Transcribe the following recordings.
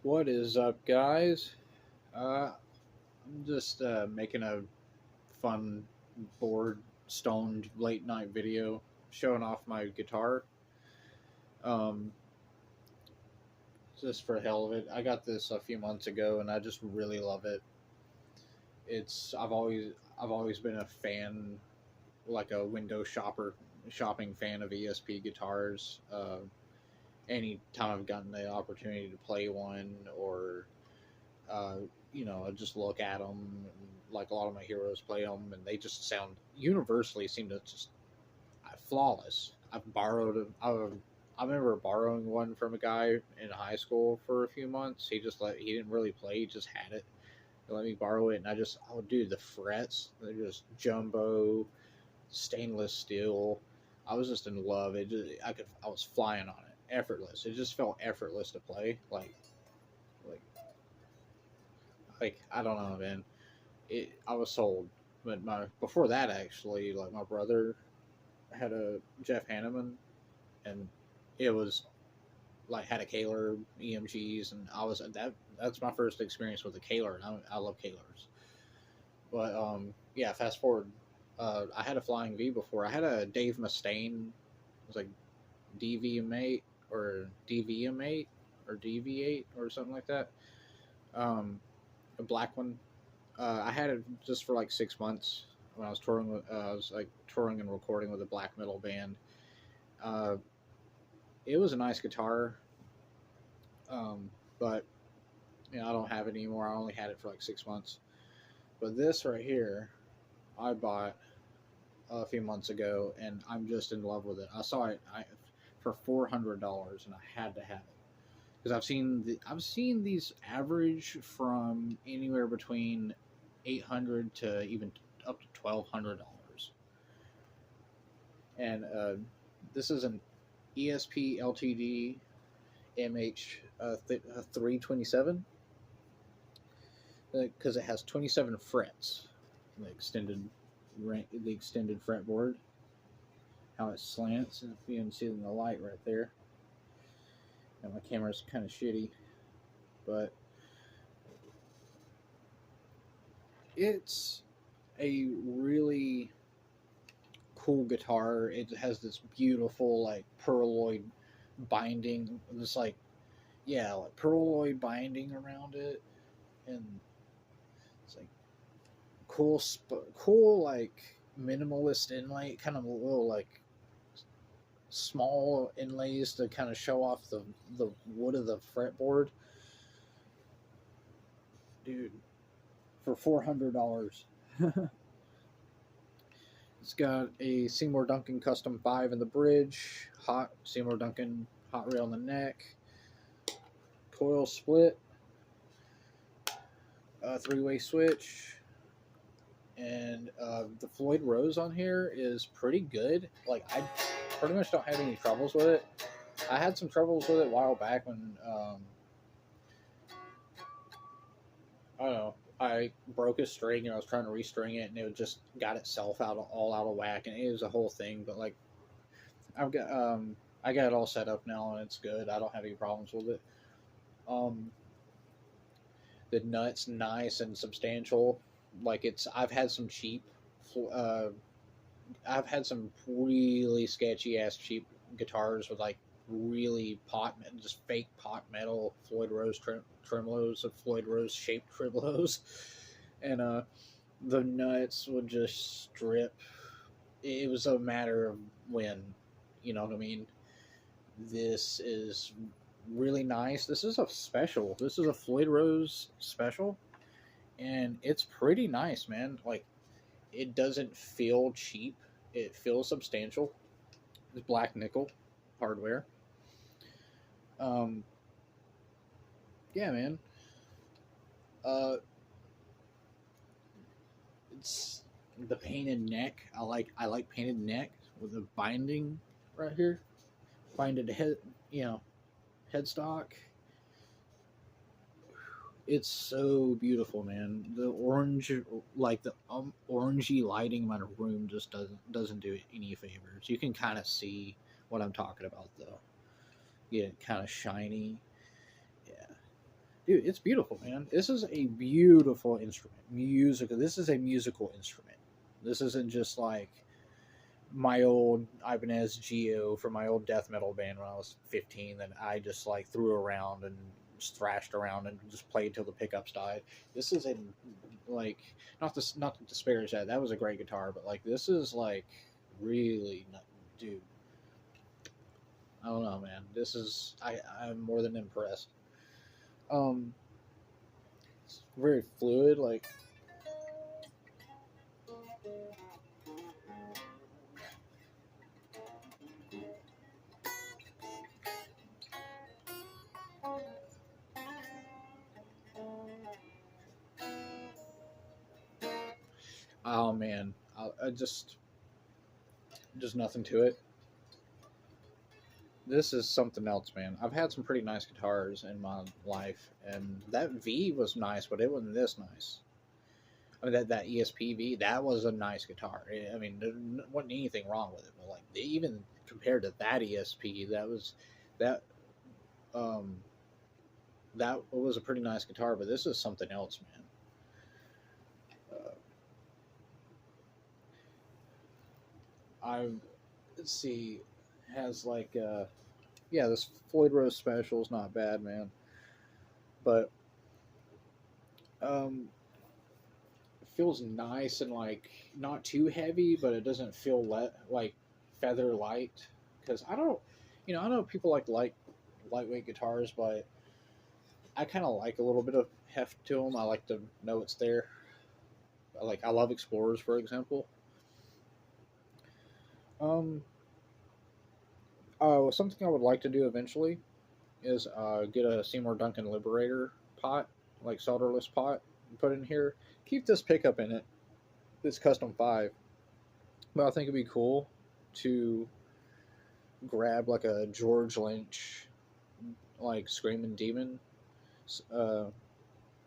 What is up, guys? I'm just making a fun, bored, stoned late night video showing off my guitar. Um, just for the hell of it. I got this a few months ago, and I just really love it. It's I've always been a fan, like a window shopping fan of ESP guitars. Anytime I've gotten the opportunity to play one or uh, I just look at them. Like a lot of my heroes play them, and they just sound universally seem to just flawless. I remember borrowing one from a guy in high school for a few months. He didn't really play, he just had it. He let me borrow it, and dude, the frets, they're just jumbo, stainless steel. I was just in love. I was flying on it, effortless. It just felt effortless to play. Like I don't know, man. I was sold. But my before that, actually, like my brother had a Jeff Hanneman, and it was like had a Kaler EMGs, and that's my first experience with a Kaler, and I love Kalers. But yeah, fast forward, I had a Flying V before. I had a Dave Mustaine. It was like DVM8 or DVM8 or DV8 or something like that. A black one. I had it just for like 6 months when I was touring. I was like touring and recording with a black metal band. Uh, it was a nice guitar, but I don't have it anymore. I only had it for like 6 months. But this right here, I bought a few months ago, and I'm just in love with it. I saw it for $400, and I had to have it because I've seen these average from anywhere between 800 to even up to $1,200, and this is an ESP LTD MH-327 because it has 27 frets. The extended fretboard, how it slants, and if you can see it in the light right there. And my camera's kind of shitty, but it's a really cool guitar. It has this beautiful like pearloid binding, this like pearloid binding around it, and it's like cool like minimalist inlay, kind of a little like small inlays to kind of show off the wood of the fretboard. Dude, for $400. It's got a Seymour Duncan Custom 5 in the bridge, Seymour Duncan hot rail in the neck, coil split, a 3-way switch, and the Floyd Rose on here is pretty good. Like, I pretty much don't have any troubles with it. I had some troubles with it a while back when I don't know, I broke a string and I was trying to restring it, and it just got itself all out of whack, and it was a whole thing. But like, I got it all set up now, and it's good. I don't have any problems with it. The nut's nice and substantial. Like I've had some I've had some really sketchy ass cheap guitars with like really just fake pot metal Floyd Rose tremolos of Floyd Rose shaped tremolos, and the nuts would just strip. It was a matter of when, you know what I mean. This is really nice. This is a special. This is a Floyd Rose special, and it's pretty nice, man. Like, it doesn't feel cheap. It feels substantial. It's black nickel hardware. Yeah, man. It's the painted neck. I like painted neck with the binding right here. Binded headstock. It's so beautiful, man. The orange, like the orangey lighting in my room, just doesn't do it any favors. You can kind of see what I'm talking about, though. Yeah, kind of shiny. Yeah, dude, it's beautiful, man. This is a beautiful instrument. Musical. This is a musical instrument. This isn't just like my old Ibanez Geo from my old death metal band when I was 15 that I just like threw around and just thrashed around and just played till the pickups died. This is a like not to disparage that. That was a great guitar, but like this is like really dude. I don't know, man. This is I'm more than impressed. Um, it's very fluid. Like oh man, I just nothing to it. This is something else, man. I've had some pretty nice guitars in my life, and that V was nice, but it wasn't this nice. I mean, that ESP V, that was a nice guitar. I mean, there wasn't anything wrong with it, but like even compared to that ESP, that um that was a pretty nice guitar. But this is something else, man. I let's see, has like yeah, this Floyd Rose special is not bad, man. But um, it feels nice and like not too heavy, but it doesn't feel like feather light. Because I don't, I know people like lightweight guitars, but I kind of like a little bit of heft to them. I like to know it's there. Like I love Explorers, for example. Um, something I would like to do eventually is get a Seymour Duncan Liberator pot, like solderless pot, and put in here. Keep this pickup in it. This custom 5. But I think it'd be cool to grab like a George Lynch, like Screaming Demon, uh,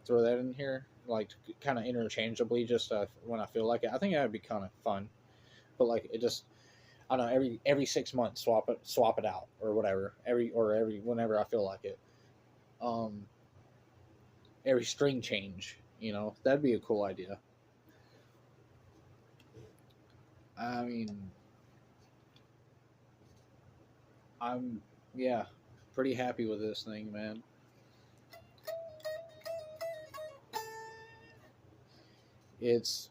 throw that in here, like kind of interchangeably, just when I feel like it. I think that would be kind of fun. But like it just, I don't know, every 6 months swap it out or whatever. Every whenever I feel like it. Um, every string change, that'd be a cool idea. I mean, I'm yeah, pretty happy with this thing, man. It's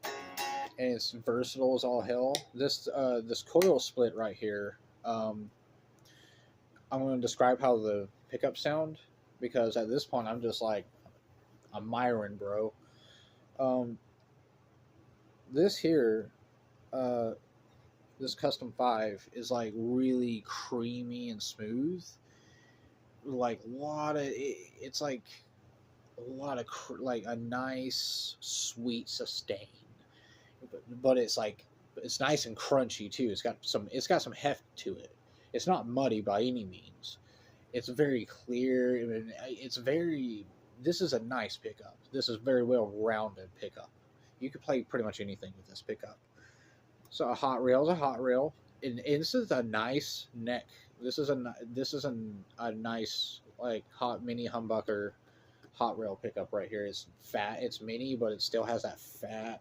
and it's versatile as all hell. This coil split right here. I'm going to describe how the pickups sound because at this point I'm just like I'm Myron, bro. Um, this here, uh, this custom 5 is like really creamy and smooth. Like a lot of it's like a lot of like a nice sweet sustain, but it's like it's nice and crunchy too. It's got some heft to it. It's not muddy by any means. It's very clear. I mean, it's very. This is a nice pickup. This is very well rounded pickup. You could play pretty much anything with this pickup. So a hot rail is a hot rail, and this is a nice neck. This is a nice like hot mini humbucker hot rail pickup right here. It's fat. It's mini, but it still has that fat,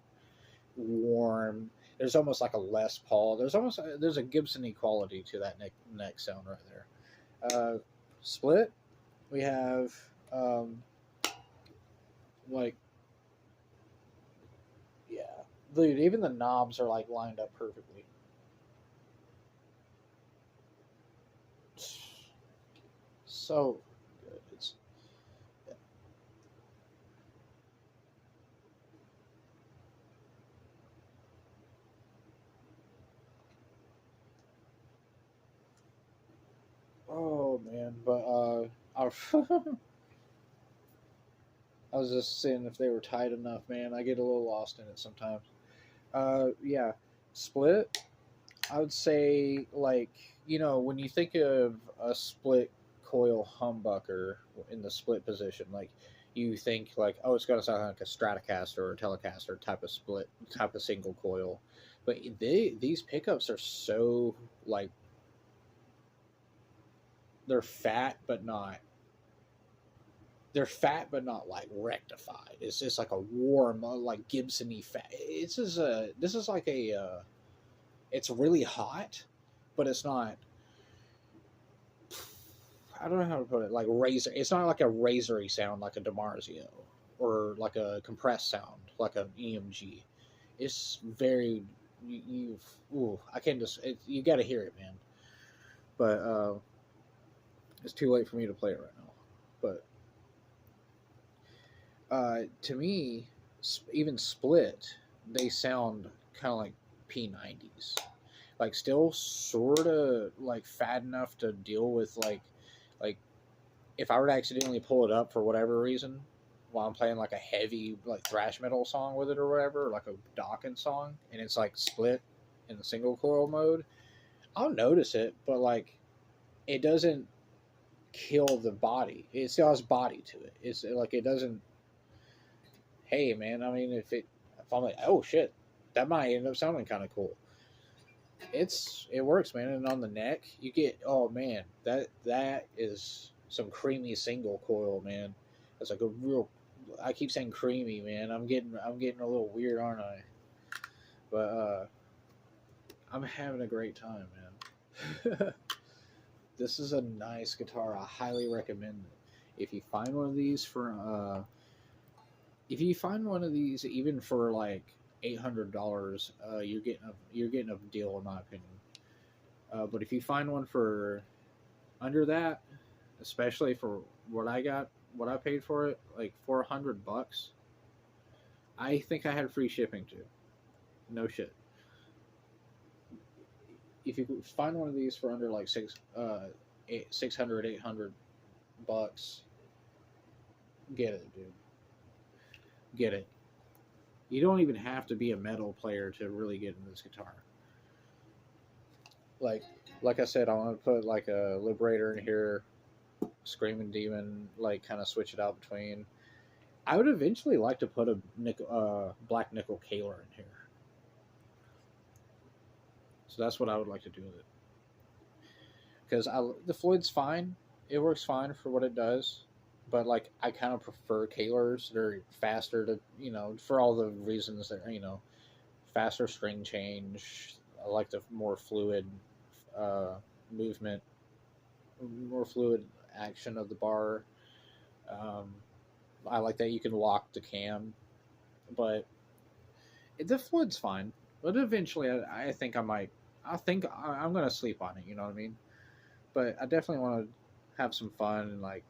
warm. There's almost like a Les Paul. There's a Gibson quality to that neck sound right there. Split. We have like yeah, dude. Even the knobs are like lined up perfectly. So good. It's oh man, but I, I was just seeing if they were tight enough, man. I get a little lost in it sometimes. Yeah, split. I would say like when you think of a split coil humbucker in the split position, like you think like oh it's gonna sound like a Stratocaster or a Telecaster type of single coil, but these pickups are so like they're fat but not they're fat but not like rectified. It's just like a warm, like Gibson-y fat. This is like a it's really hot, but it's not. I don't know how to put it. Like razor. It's not like a razory sound like a DiMarzio, or like a compressed sound like an EMG. It's very ooh, I can't just. You got to hear it, man. But it's too late for me to play it right now. But to me, even split, they sound kind of like P90s. Like still sort of like fat enough to deal with like if I were to accidentally pull it up for whatever reason while I'm playing like a heavy like thrash metal song with it or whatever, like a Dawkins song, and it's like split in the single coil mode, I'll notice it, but like it doesn't kill the body. It still has body to it. It's like it doesn't. Hey man, I mean if I'm like, oh shit, that might end up sounding kind of cool. It works, man. And on the neck, you get, oh man, that is some creamy single coil, man. It's like a real. I keep saying creamy, man. I'm getting a little weird, aren't I? But I'm having a great time, man. This is a nice guitar. I highly recommend it. If you find one of these if you find one of these even for like $800, you're getting a deal in my opinion. But if you find one for under that, especially for what I paid for it, like $400, I think I had free shipping too. No shit. If you find one of these for under like 600, $800, get it, dude. Get it. You don't even have to be a metal player to really get into this guitar. Like like I said, I want to put like a Liberator in here, Screaming Demon, like kind of switch it out between. I would eventually like to put a black nickel Kaler in here. So that's what I would like to do with it. Because the Floyd's fine. It works fine for what it does. But like I kind of prefer Kalers. They're faster to for all the reasons that faster string change. I like the more fluid uh, movement, more fluid action of the bar. Um, I like that you can lock the cam, but the Floyd's fine. But eventually, I think I might. I think I'm gonna sleep on it. You know what I mean? But I definitely want to have some fun and like,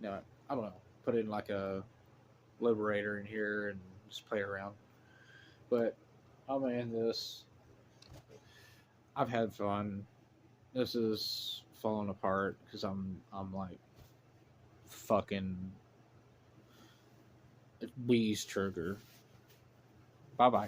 I don't know, put in like a Liberator in here and just play around. But I'm gonna end this. I've had fun. This is falling apart because I'm like fucking wheeze trigger. Bye bye.